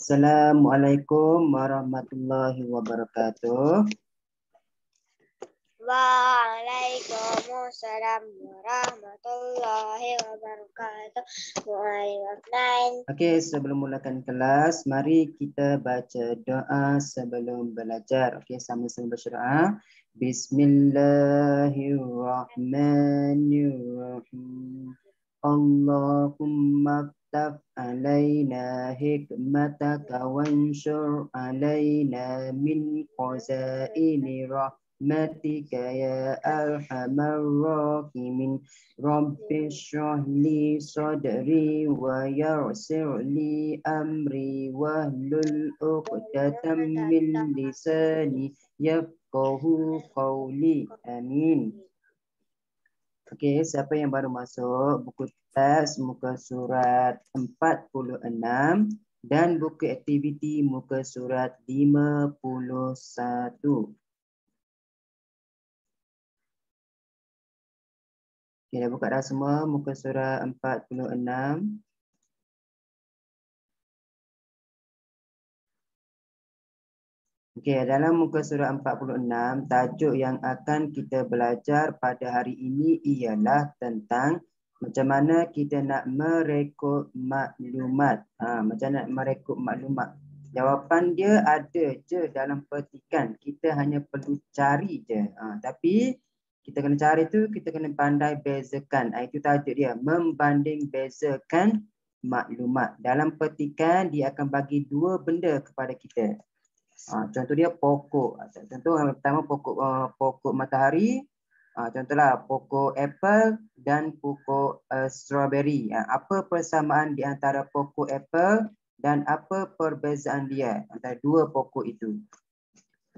Assalamualaikum warahmatullahi wabarakatuh. Waalaikumsalam warahmatullahi wabarakatuh. Okey, sebelum mulakan kelas, mari kita baca doa sebelum belajar. Okey, sama-sama berdoa. Bismillahirrahmanirrahim. Allahumma ftah alaina hikmataka wanshur alaina min khazaini rahmatika ya arhamar rahimin. Rabbi shrah li sadri wa yassir li amri wahlul 'uqdatam min lisani yafqahu qawli. Amin. Okey, siapa yang baru masuk buku teks muka surat 46 dan buku aktiviti muka surat 51. Okey, dah buka dah semua muka surat 46. Okey, dalam muka surat 46, tajuk yang akan kita belajar pada hari ini ialah tentang macam mana kita nak merekod maklumat. Macam mana nak merekod maklumat. Jawapan dia ada je dalam petikan. Kita hanya perlu cari je. Tapi kita kena cari tu, kita kena pandai bezakan. Itu tajuk dia, membanding bezakan maklumat. Dalam petikan, dia akan bagi dua benda kepada kita. Contoh dia pokok. Contoh yang pertama pokok matahari. Contohlah pokok apple dan pokok strawberry. Apa persamaan di antara pokok apple dan apa perbezaan dia antara dua pokok itu?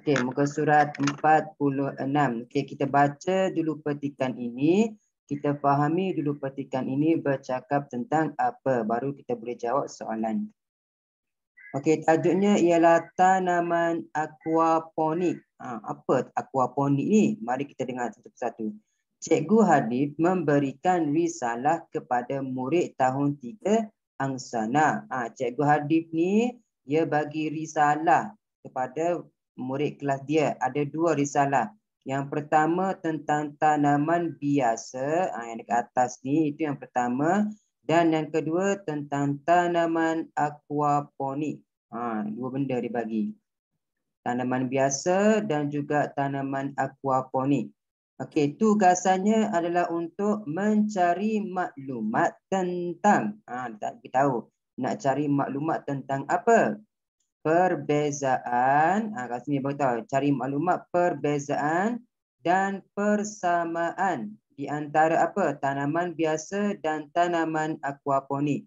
Okey, muka surat 46. Okey, kita baca dulu petikan ini. Kita fahami dulu petikan ini bercakap tentang apa. Baru kita boleh jawab soalan. Okey, tajuknya ialah tanaman aquaponik. Apa aquaponik ni? Mari kita dengar satu persatu. Cikgu Hadif memberikan risalah kepada murid tahun 3 angsana. Cikgu Hadif ni dia bagi risalah kepada murid kelas dia. Ada dua risalah. Yang pertama tentang tanaman biasa, yang dekat atas ni itu yang pertama. Dan yang kedua tentang tanaman aquaponik. Dua benda dibagi. Tanaman biasa dan juga tanaman aquaponik. Okey, tugasannya adalah untuk mencari maklumat tentang, tak tahu nak cari maklumat tentang apa? Perbezaan, kat sini beritahu, cari maklumat perbezaan dan persamaan di antara apa? Tanaman biasa dan tanaman aquaponik.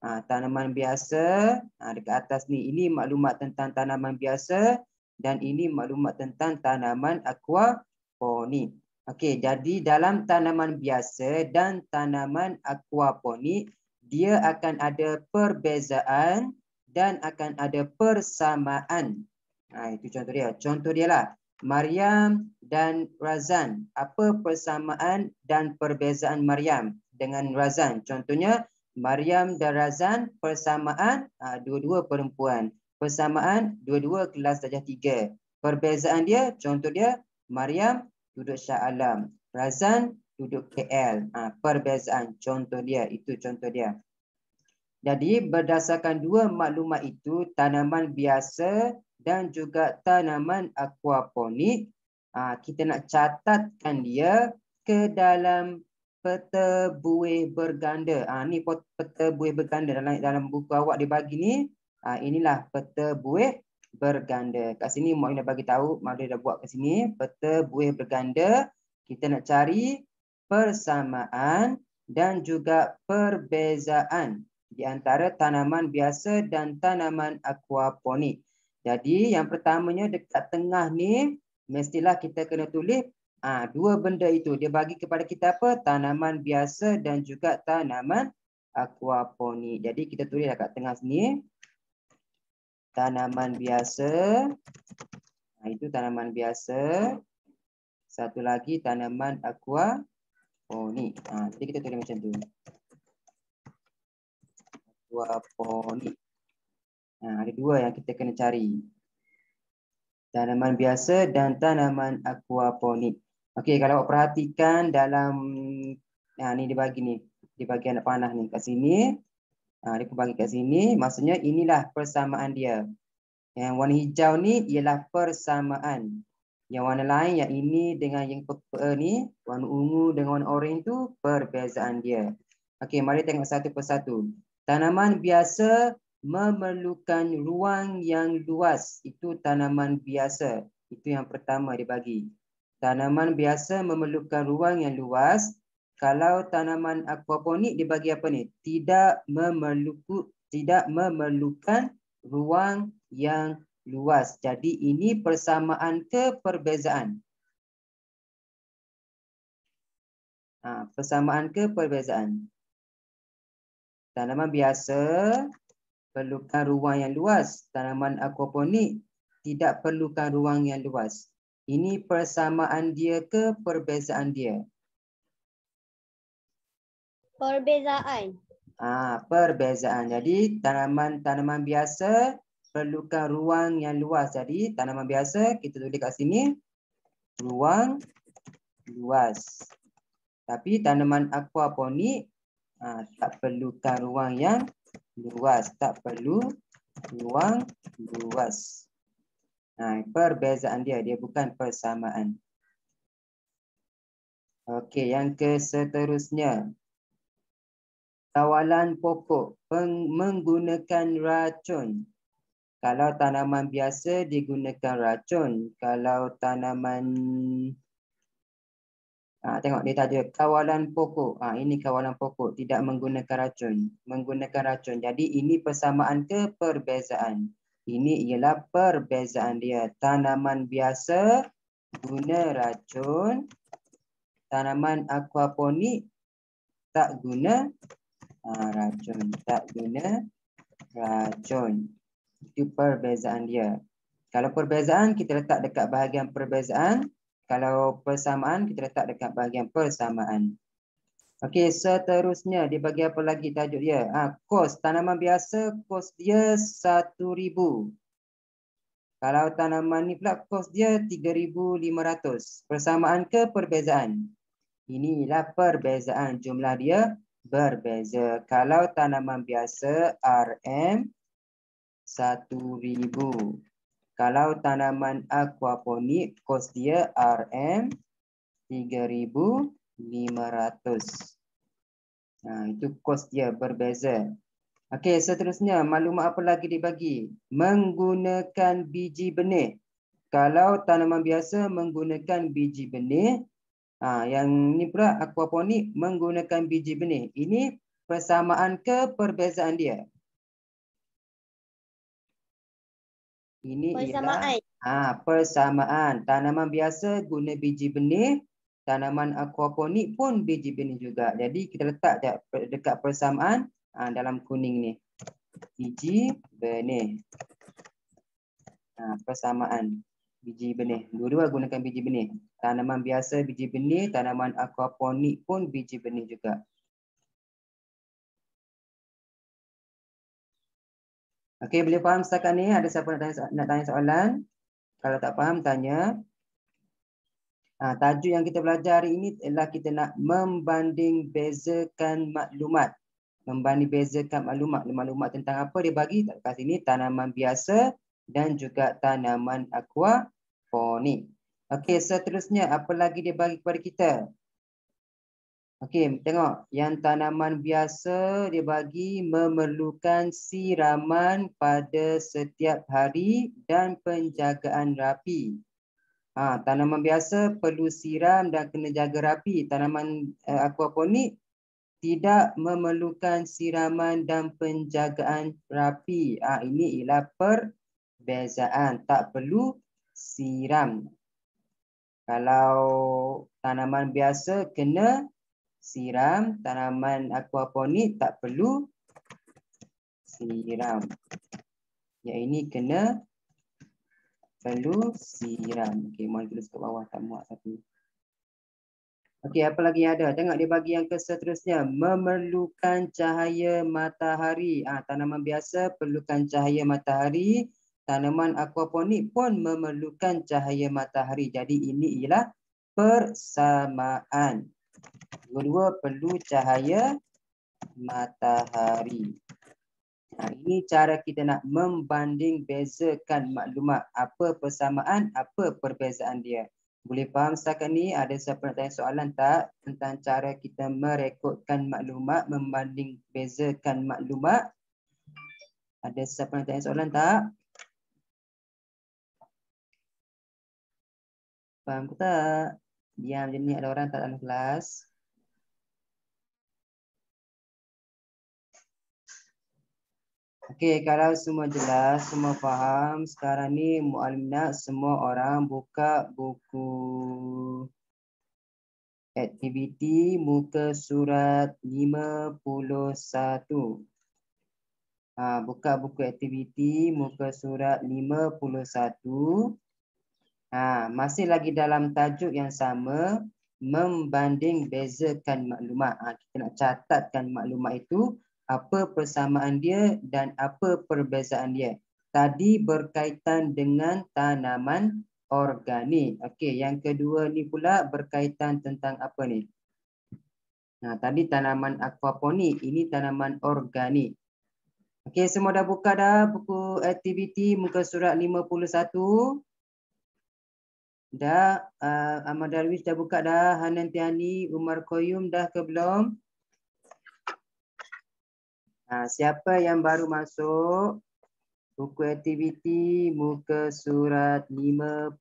Tanaman biasa, dekat atas ni, ini maklumat tentang tanaman biasa dan ini maklumat tentang tanaman aquaponik. Okey, jadi dalam tanaman biasa dan tanaman aquaponik, dia akan ada perbezaan dan akan ada persamaan. Itu contoh dia. Contoh dia lah. Maryam dan Razan. Apa persamaan dan perbezaan Maryam dengan Razan? Contohnya, Maryam dan Razan persamaan, dua-dua perempuan. Persamaan, dua-dua kelas darjah 3. Perbezaan dia, contoh dia, Maryam duduk Shah Alam. Razan duduk KL. Perbezaan, contoh dia. Itu contoh dia. Jadi berdasarkan dua maklumat itu, tanaman biasa dan juga tanaman aquaponik, kita nak catatkan dia ke dalam peta buih berganda. Ni peta buih berganda dalam buku awak dibagi ni. Inilah peta buih berganda. Kat sini Mak Ina bagi tahu, Mak Ina dah buat kat sini peta buih berganda. Kita nak cari persamaan dan juga perbezaan di antara tanaman biasa dan tanaman aquaponik. Jadi yang pertamanya dekat tengah ni mestilah kita kena tulis dua benda itu. Dia bagi kepada kita apa? Tanaman biasa dan juga tanaman aquaponik. Jadi kita tulis dekat tengah sini. Tanaman biasa. Itu tanaman biasa. Satu lagi tanaman aquaponik. Jadi kita tulis macam tu. Aquaponik. Ada dua yang kita kena cari. Tanaman biasa dan tanaman aquaponik. Okey, kalau perhatikan dalam ni dibagi ni. Di bahagian panah ni kat sini. Dia bagi kat sini. Maksudnya inilah persamaan dia. Yang warna hijau ni ialah persamaan. Yang warna lain yang ini dengan yang purple ni, warna ungu dengan warna orange tu perbezaan dia. Okey, mari tengok satu persatu. Tanaman biasa memerlukan ruang yang luas. Itu tanaman biasa. Itu yang pertama dibagi. Tanaman biasa memerlukan ruang yang luas. Kalau tanaman aquaponik dibagi apa ni? Tidak memerlukan ruang yang luas. Jadi ini persamaan ke perbezaan? Persamaan ke perbezaan? Tanaman biasa perlukan ruang yang luas. Tanaman aquaponik tidak perlukan ruang yang luas. Ini persamaan dia ke perbezaan dia? Perbezaan. Perbezaan. Jadi tanaman biasa perlukan ruang yang luas. Jadi tanaman biasa kita tulis kat sini ruang luas. Tapi tanaman aquaponik tak perlukan ruang yang luas. Tak perlu ruang luas. Perbezaan dia bukan persamaan. Okey, yang seterusnya. Kawalan pokok menggunakan racun. Kalau tanaman biasa digunakan racun. Kalau tanaman tengok dia tajuk kawalan pokok. Ini kawalan pokok tidak menggunakan racun. Menggunakan racun. Jadi ini persamaan ke perbezaan? Ini ialah perbezaan dia. Tanaman biasa guna racun. Tanaman aquaponik tak guna racun. Tak guna racun. Itu perbezaan dia. Kalau perbezaan kita letak dekat bahagian perbezaan. Kalau persamaan kita letak dekat bahagian persamaan. Okey, seterusnya dia bagi apa lagi tajuk dia? Kos tanaman biasa kos dia 1,000. Kalau tanaman ni pula kos dia 3,500. Persamaan ke perbezaan? Inilah perbezaan, jumlah dia berbeza. Kalau tanaman biasa RM 1,000. Kalau tanaman aquaponik kos dia RM 3,500. Itu kos dia berbeza. Okey, seterusnya maklumat apa lagi dibagi? Menggunakan biji benih. Kalau tanaman biasa menggunakan biji benih, yang ni pula aquaponik menggunakan biji benih. Ini persamaan ke perbezaan dia? Ini Persamaan. ialah persamaan. Tanaman biasa guna biji benih, tanaman aquaponik pun biji benih juga. Jadi kita letak dekat persamaan dalam kuning ni. Biji benih. Persamaan biji benih. Dua-dua gunakan biji benih. Tanaman biasa biji benih, tanaman aquaponik pun biji benih juga. Okey, boleh faham setakat ni? Ada siapa nak tanya soalan? Kalau tak faham, tanya. Tajuk yang kita belajar hari ini ialah kita nak membanding bezakan maklumat. Membanding bezakan maklumat. Maklumat tentang apa dia bagi kat sini? Tanaman biasa dan juga tanaman aquaponik. Okey, seterusnya apa lagi dia bagi kepada kita? Okey, tengok. Yang tanaman biasa dia bagi memerlukan siraman pada setiap hari dan penjagaan rapi. Tanaman biasa perlu siram dan kena jaga rapi. Tanaman aquaponik tidak memerlukan siraman dan penjagaan rapi. Ini ialah perbezaan. Tak perlu siram. Kalau tanaman biasa kena siram, tanaman aquaponik tak perlu siram. Yang ini kena perlu siram. Okey, mohon tulis kat bawah tak muat satu. Okey, apa lagi yang ada? Tengok dia bagi yang seterusnya. Memerlukan cahaya matahari. Tanaman biasa perlukan cahaya matahari. Tanaman aquaponik pun memerlukan cahaya matahari. Jadi ini ialah persamaan. Dua-dua perlu cahaya matahari. Ini cara kita nak membanding bezakan maklumat. Apa persamaan, apa perbezaan dia. Boleh faham setakat ni? Ada siapa nak tanya soalan tak tentang cara kita merekodkan maklumat, membanding bezakan maklumat? Ada siapa nak tanya soalan tak? Faham ke tak? Diam je ni, ada orang tak dalam kelas. Okey, kalau semua jelas, semua faham, sekarang ni muallim nak semua orang buka buku aktiviti muka surat 51. Buka buku aktiviti muka surat 51. Masih lagi dalam tajuk yang sama, membanding bezakan maklumat. Kita nak catatkan maklumat itu, apa persamaan dia dan apa perbezaan dia. Tadi berkaitan dengan tanaman organik. Okey, yang kedua ni pula berkaitan tentang apa ni? Tadi tanaman aquaponik, ini tanaman organik. Okey, semua dah buka dah buku aktiviti muka surat 51. Dah, Ahmad Darwish dah buka dah, Hanan Tiani, Umar Koyum dah ke belum? Siapa yang baru masuk? Buku aktiviti muka surat 51.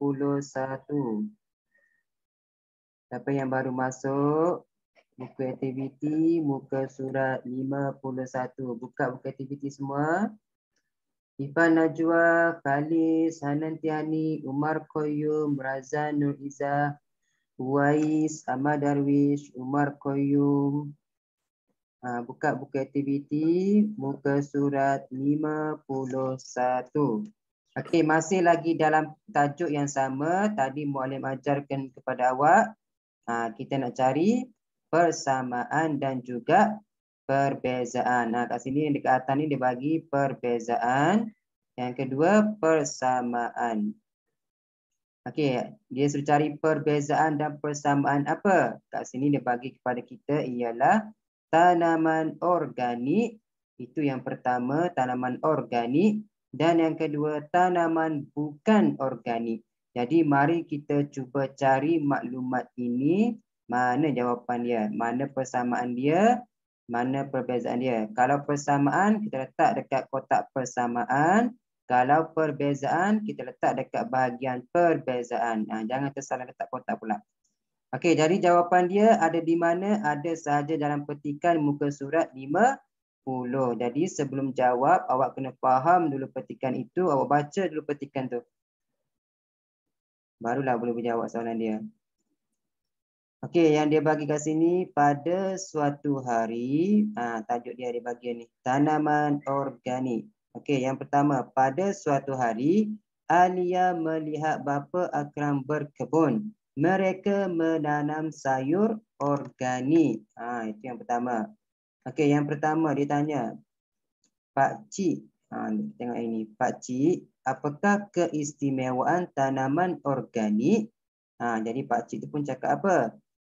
Siapa yang baru masuk? Buku aktiviti muka surat 51. Buka buku aktiviti semua. Ifan Najwa, Khalis, Hanan Tiani, Umar Koyum, Razan Nur Izzah, Uwais, Ahmad Darwish, Umar Koyum. Buka buku aktiviti muka surat 51. Okey, masih lagi dalam tajuk yang sama. Tadi muallim ajarkan kepada awak. Kita nak cari persamaan dan juga perbezaan. Kat sini dekat atas ni dia bagi perbezaan. Yang kedua persamaan. Okey, dia suruh cari perbezaan dan persamaan apa? Kat sini dia bagi kepada kita ialah tanaman organik. Itu yang pertama, tanaman organik. Dan yang kedua, tanaman bukan organik. Jadi mari kita cuba cari maklumat ini. Mana jawapan dia? Mana persamaan dia? Mana perbezaan dia? Kalau persamaan, kita letak dekat kotak persamaan. Kalau perbezaan, kita letak dekat bahagian perbezaan. Jangan tersalah letak kotak pula. Okey, jadi jawapan dia ada di mana? Ada sahaja dalam petikan muka surat 50. Jadi sebelum jawab, awak kena faham dulu petikan itu. Awak baca dulu petikan tu. Barulah boleh menjawab soalan dia. Okey, yang dia bagi kat sini, pada suatu hari, tajuk dia bagian ni, tanaman organik. Okey, yang pertama, pada suatu hari, Alia melihat bapa Akram berkebun. Mereka menanam sayur organik. Itu yang pertama. Okey, yang pertama dia tanya, Pak Cik, tengok ini, Pak Cik, apakah keistimewaan tanaman organik? Jadi Pak Cik tu pun cakap apa?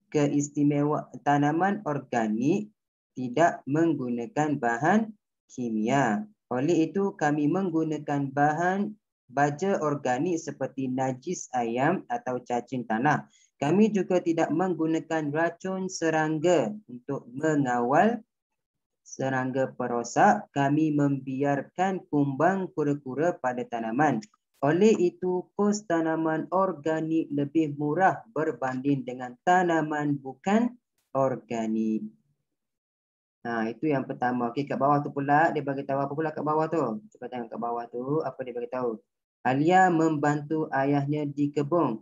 Keistimewaan tanaman organik tidak menggunakan bahan kimia. Oleh itu kami menggunakan bahan baja organik seperti najis ayam atau cacing tanah. Kami juga tidak menggunakan racun serangga untuk mengawal serangga perosak. Kami membiarkan kumbang kura-kura pada tanaman. Oleh itu, kos tanaman organik lebih murah berbanding dengan tanaman bukan organik. Itu yang pertama. Okey, kat bawah tu pula dia bagi tahu apa pula kat bawah tu. Cuba tengok kat bawah tu apa dia bagi tahu. Alia membantu ayahnya di kebun.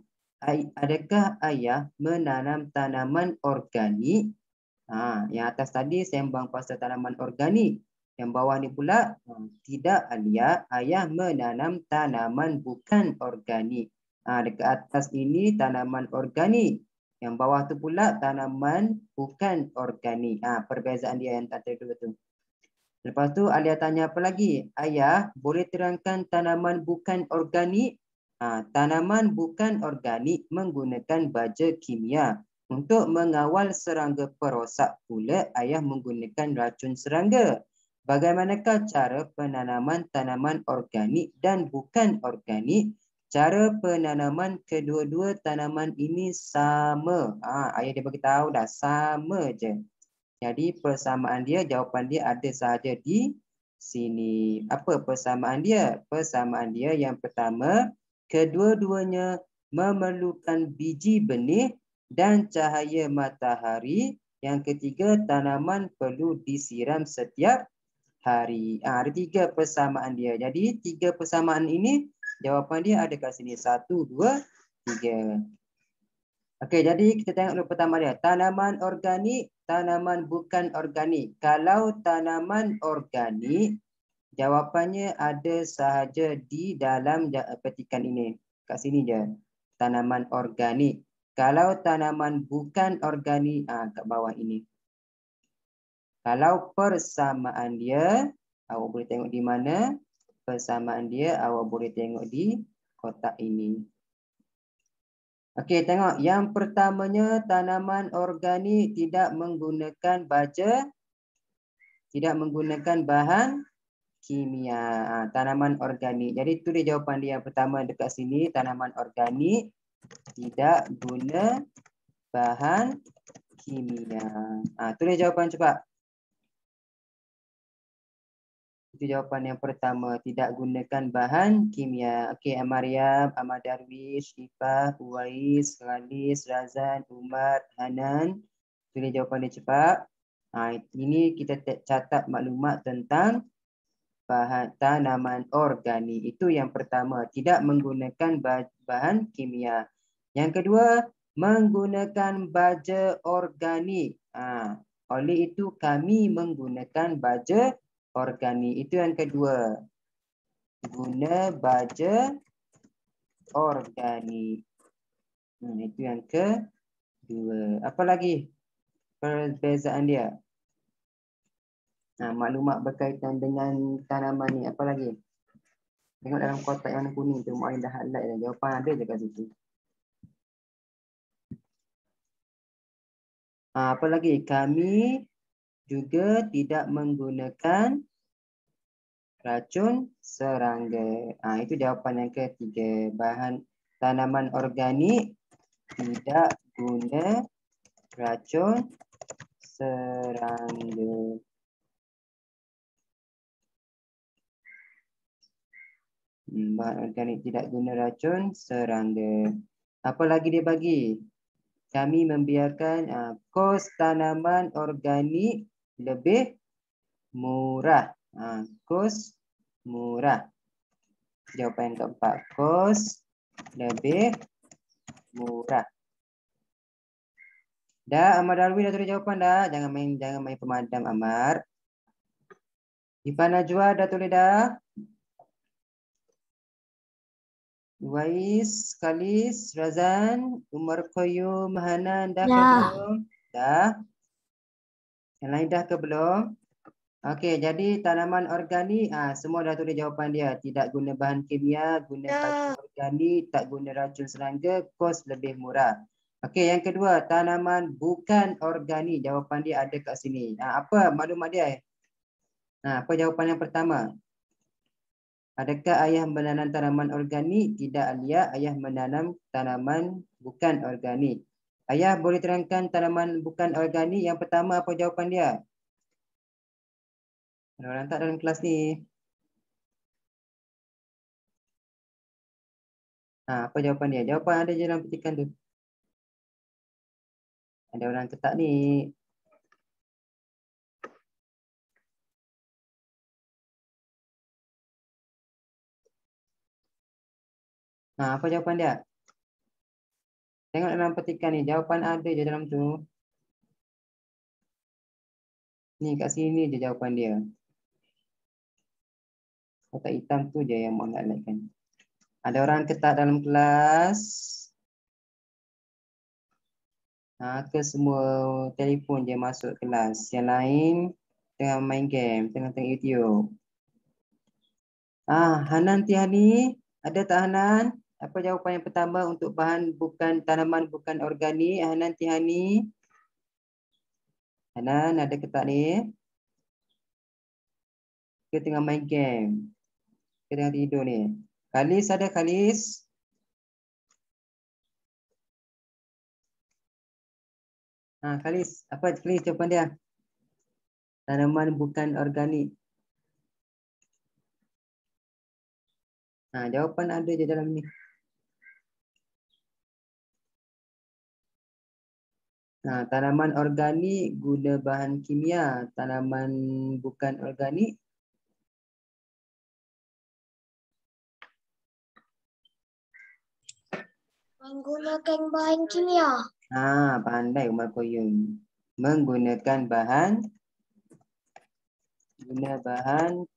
Adakah ayah menanam tanaman organik? Yang atas tadi sembang pasal tanaman organik. Yang bawah ni pula tidak Alia, ayah menanam tanaman bukan organik. Dekat atas ini tanaman organik. Yang bawah tu pula tanaman bukan organik. Perbezaan dia yang antara dua tu. Lepas tu Alia tanya apa lagi? Ayah, boleh terangkan tanaman bukan organik? Tanaman bukan organik menggunakan baja kimia. Untuk mengawal serangga perosak pula, ayah menggunakan racun serangga. Bagaimanakah cara penanaman tanaman organik dan bukan organik? Cara penanaman kedua-dua tanaman ini sama. Ayah dia beritahu dah, sama je. Jadi persamaan dia, jawapan dia ada sahaja di sini. Apa persamaan dia? Persamaan dia yang pertama, kedua-duanya memerlukan biji benih dan cahaya matahari. Yang ketiga, tanaman perlu disiram setiap hari. Ada 3 persamaan dia. Jadi 3 persamaan ini, jawapan dia ada kat sini. 1, 2, 3. Okey, jadi kita tengok dulu pertama dia. Tanaman organik, tanaman bukan organik. Kalau tanaman organik, jawapannya ada sahaja di dalam petikan ini. Kat sini je. Tanaman organik. Kalau tanaman bukan organik, kat bawah ini. Kalau persamaan dia, awak boleh tengok di mana? Persamaan dia, awak boleh tengok di kotak ini. Okey, tengok. Yang pertamanya, tanaman organik tidak menggunakan baja, tidak menggunakan bahan kimia. Tanaman organik. Jadi, itu dia jawapan dia yang pertama dekat sini. Tanaman organik tidak guna bahan kimia. Itu dia jawapan cepat. Itu jawapan yang pertama. Tidak gunakan bahan kimia. Okey, Amariam, Ahmad Darwish, Ifah, Uwais, Khalis, Razan, Umar, Hanan. Itu jawapan dia cepat. Ini kita catat maklumat tentang bahan tanaman organik. Itu yang pertama. Tidak menggunakan bahan kimia. Yang kedua, menggunakan baja organik. Oleh itu kami menggunakan baja organik. Itu yang kedua. Guna baja organik. Itu yang kedua. Apa lagi perbezaan dia? Maklumat berkaitan dengan tanaman ni. Apa lagi? Tengok dalam kotak yang kuning tu. Mak dah highlight dah. Jawapan ada je kat situ. Apa lagi? Kami juga tidak menggunakan racun serangga. Itu jawapan yang ketiga. Bahan tanaman organik tidak guna racun serangga. Bahan organik tidak guna racun serangga. Apa lagi dia bagi? Kami membiarkan kos tanaman organik lebih murah. Kos murah. Jawapan yang keempat. Kos lebih murah. Dah, Ahmad Darwin dah tulis jawapan dah. Jangan main pemadam, Ahmad. Ifah Najwa dah tulis dah. Wais, Khalis, Razan, Umar Qayyum, Hanan, dah ke belum? Dah. Yang lain dah ke belum? Okey, jadi tanaman organik, semua dah tulis jawapan dia. Tidak guna bahan kimia, guna bahan organik, tak guna racun serangga, kos lebih murah. Okey, yang kedua, tanaman bukan organik. Jawapan dia ada kat sini. Apa maklumat dia? Apa jawapan yang pertama? Adakah ayah menanam tanaman organik? Tidak, Alia. Ayah menanam tanaman bukan organik. Ayah boleh terangkan tanaman bukan organik. Yang pertama, apa jawapan dia? Ada orang tak dalam kelas ni? Apa jawapan dia? Jawapan ada je dalam petikan tu. Ada orang ketak ni. Apa jawapan dia? Tengok dalam petikan ni. Jawapan ada je dalam tu. Ni kat sini je jawapan dia. Kotak hitam tu je yang mau nak highlightkan. Ada orang ketak dalam kelas? Ke semua telefon je masuk kelas. Yang lain tengah main game, tengah tengok YouTube. Hanan Tihani, ada tak Hanan? Apa jawapan yang pertama untuk bahan bukan tanaman bukan organik? Hanan Tihani. Hanan ada ke tak ni? Kita tengah main game. Kita tengah tidur ni. Khalis ada Khalis? Khalis, apa Khalis jawapan dia? Tanaman bukan organik. Jawapan ada je dalam ni. Tanaman organik guna bahan kimia. Tanaman bukan organik. Menggunakan bahan kimia. Pandai Umar Koyum. Menggunakan bahan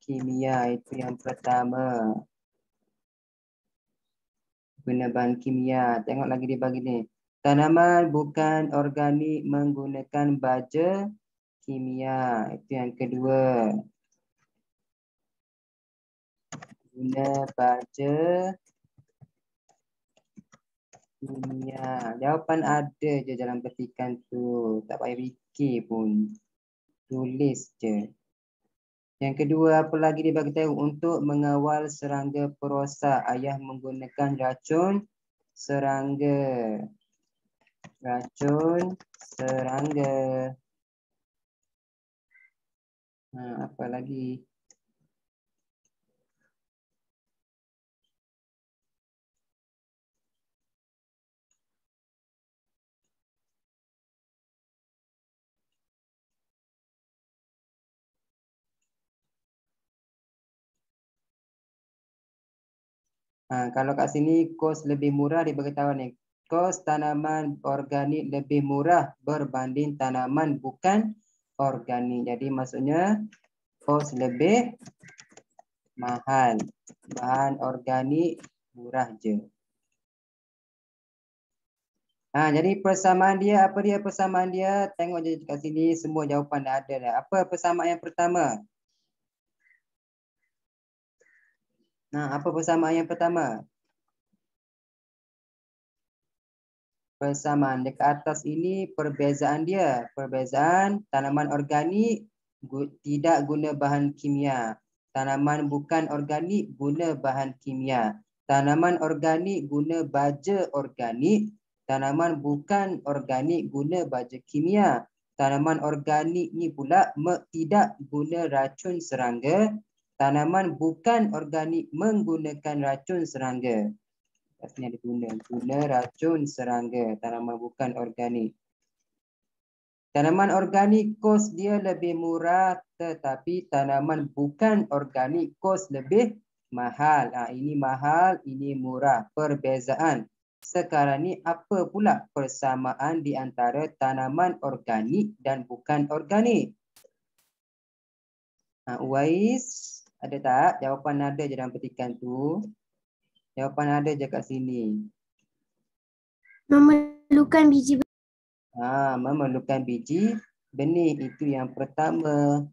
kimia, itu yang pertama. Guna bahan kimia. Tengok lagi dia bagi ni. Tanaman bukan organik menggunakan baja kimia. Itu yang kedua. Guna baja kimia. Jawapan ada je dalam petikan tu. Tak payah fikir pun. Tulis je. Yang kedua, apa lagi dia bagi tahu? Untuk mengawal serangga perosak, ayah menggunakan racun serangga. Racun serangga. Apa lagi? Kalau kat sini kos lebih murah, dia beritahu ni. Kos tanaman organik lebih murah berbanding tanaman bukan organik. Jadi maksudnya kos lebih mahal. Bahan organik murah je. Jadi persamaan dia, apa dia persamaan dia? Tengok je kat sini, semua jawapan dah ada dah. Apa persamaan yang pertama? Apa persamaan yang pertama? Persamaan dekat atas ini perbezaan dia. Perbezaan tanaman organik tidak guna bahan kimia. Tanaman bukan organik guna bahan kimia. Tanaman organik guna baja organik. Tanaman bukan organik guna baja kimia. Tanaman organik ni pula tidak guna racun serangga. Tanaman bukan organik menggunakan racun serangga. Pastinya ada guna racun serangga. Tanaman bukan organik. Tanaman organik kos dia lebih murah, tetapi tanaman bukan organik kos lebih mahal. Ini mahal, ini murah. Perbezaan. Sekarang ni apa pula persamaan di antara tanaman organik dan bukan organik? Uwais, ada tak? Jawapan ada je dalam petikan tu. Jawapan ada je kat sini. Memerlukan biji benih. Memerlukan biji benih, itu yang pertama.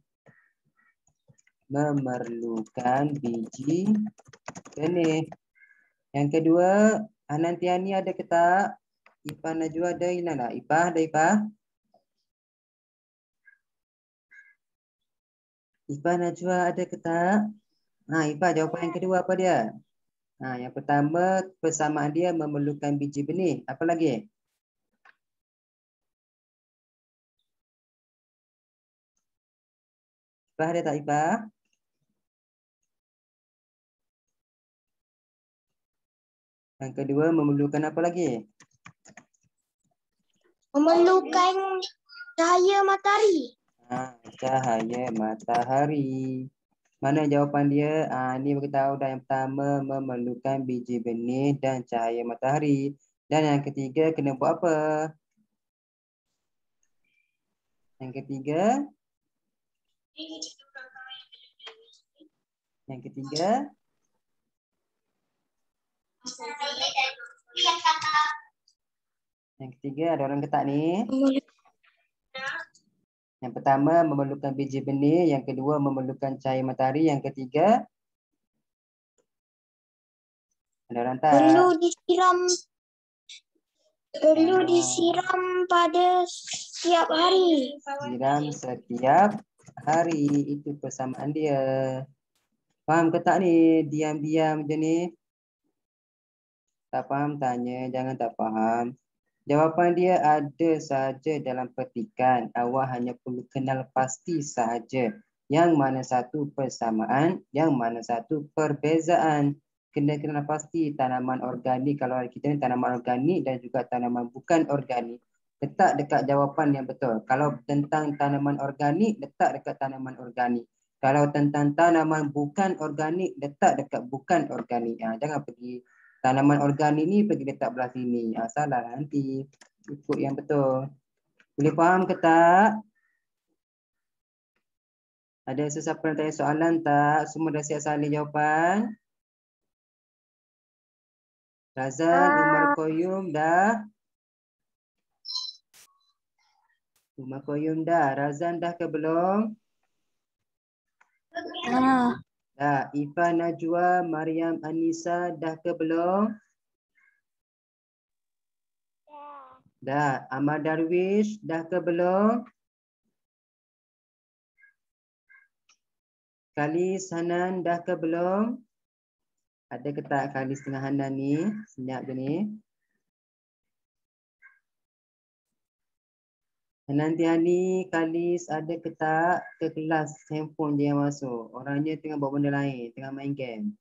Memerlukan biji benih. Yang kedua, Anantiani ada ke tak? Ipah Najwa ada, Ina tak? Ipah ada, Ipah? Ipah Najwa ada ke tak? Ipah, jawapan yang kedua apa dia? Yang pertama, persamaan dia memerlukan biji benih. Apa lagi? Ipah ada tak, Ipah? Yang kedua, memerlukan apa lagi? Memerlukan cahaya matahari. Cahaya matahari. Mana jawapan dia? Ini beritahu dah, yang pertama memerlukan biji benih dan cahaya matahari. Dan yang ketiga kena buat apa? Yang ketiga? Yang ketiga? Yang ketiga, ada orang ketak ni? Yang pertama, memerlukan biji benih. Yang kedua, memerlukan cahaya matahari. Yang ketiga, ada orang tak? Perlu disiram pada setiap hari. Siram setiap hari. Itu persamaan dia. Faham ke tak ni? Diam-diam je ni. Tak faham tanya. Jangan tak faham. Jawapan dia ada sahaja dalam petikan. Awak hanya perlu kenal pasti sahaja. Yang mana satu persamaan, yang mana satu perbezaan. Kena kenal pasti tanaman organik. Kalau kita ni tanaman organik dan juga tanaman bukan organik. Letak dekat jawapan yang betul. Kalau tentang tanaman organik, letak dekat tanaman organik. Kalau tentang tanaman bukan organik, letak dekat bukan organik. Jangan pergi tanaman organik ni pergi letak belah sini. Salah nanti. Ikut yang betul. Boleh faham ke tak? Ada sesiapa yang tanya soalan tak? Semua dah siap salin jawapan? Razan, Umar Qayyum dah? Umar Qayyum dah? Razan dah ke belum? Dah. Ifa Najwa, Maryam Anissa dah ke belum? Dah. Ahmad Darwish dah ke belum? Kalis Hanan dah ke belum? Ada ke tak Kalis tengah Hanan ni? Senyap je ni. Nanti ni Kalis ada ke tak ke kelas handphone dia yang masuk? Orangnya tengah buat benda lain, tengah main game.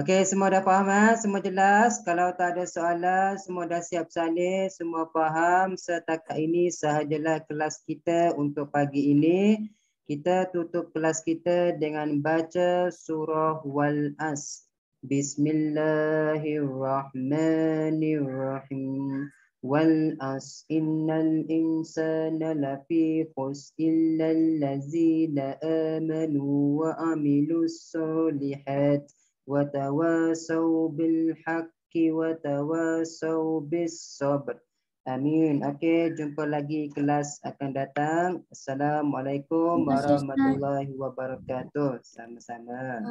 Okey, semua dah faham Semua jelas? Kalau tak ada soalan, semua dah siap salin, semua faham. Setakat ini sahajalah kelas kita untuk pagi ini. Kita tutup kelas kita dengan baca surah Wal-As. Bismillahirrahmanirrahim. Wal-As innal insana lafi khus illa allazina amanu wa amilus solihat. Watawasau bil haqqi watawasau bis sabr. Amin. Okey, jumpa lagi kelas akan datang. Assalamualaikum warahmatullahi wabarakatuh. Sama-sama.